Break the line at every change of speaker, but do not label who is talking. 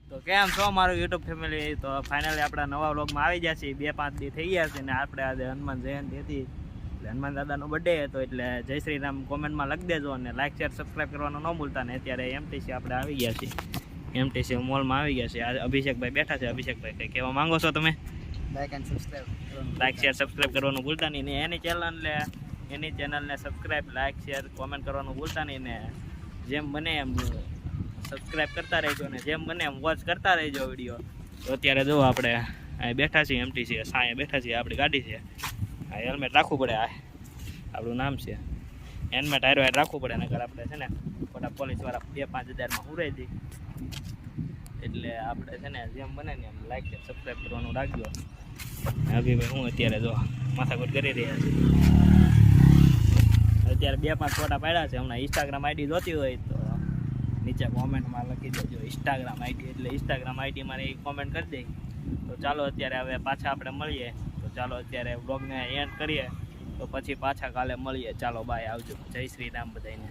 તો કેમ છો મારું યુટ્યુબ ફેમિલી? તો ફાઇનલી આપણા નવા વ્લોગમાં આવી ગયા છીએ. 2-5 દી થઈ ગયા છે ને આપણે આજે હનુમાન જયંતિ હતી એટલે હનુમાન દાદાનો બર્થડે હતો એટલે જય શ્રી રામ કોમેન્ટમાં લખી દેજો અને લાઈક શેર સબસ્ક્રાઈબ કરવાનું ન ભૂલતા. ને અત્યારે એમટીસી આપણે આવી ગયા છીએ, એમટીસી મોલમાં આવી ગયા છે. આજે અભિષેકભાઈ બેઠા છે. અભિષેકભાઈ કંઈ કહેવા માંગો છો તમે? લાઈક શેર સબસ્ક્રાઈબ કરવાનું ભૂલતા નહીં ને એની ચેનલને સબસ્ક્રાઈબ લાઈક શેર કોમેન્ટ કરવાનું ભૂલતા નહીં ને જેમ બને એમ સબસ્ક્રાઈબ કરતા રહેજો ને જેમ બને એમ વોચ કરતા રહેજો વિડીયો. તો અત્યારે જો આપણે અહીં બેઠા છીએ એમટીસી સાંયે બેઠા છીએ. આપણી ગાડી છે, આ હેલ્મેટ રાખવું પડે, આ આપણું નામ છે. હેલ્મેટ હારો રાખવું પડે નકર આપણે છે ને ખોટા પોલીસવાળા 2-5 હજારમાં ઉડાઈ દે. એટલે આપણે છે ને જેમ બને ને એમ લાઈક સબસ્ક્રાઈબ કરવાનું રાખજો. અભિભાઈ હું અત્યારે જો માથાકૂટ કરી રહ્યા છે. અત્યારે 2-5 ફોટા પાડ્યા છે. હમણાં ઇન્સ્ટાગ્રામ આઈડી જોતી હોય તો નીચે કોમેન્ટમાં લખી દેજો ઇન્સ્ટાગ્રામ આઈડી, એટલે ઇન્સ્ટાગ્રામ આઈડી મારે કોમેન્ટ કરી દઈ. તો ચાલો અત્યારે હવે પાછા આપણે મળીએ. તો ચાલો અત્યારે વ્લોગને એન્ડ કરીએ, તો પછી પાછા કાલે મળીએ. ચાલો બાય, આવજો. જય શ્રી રામ બધાને.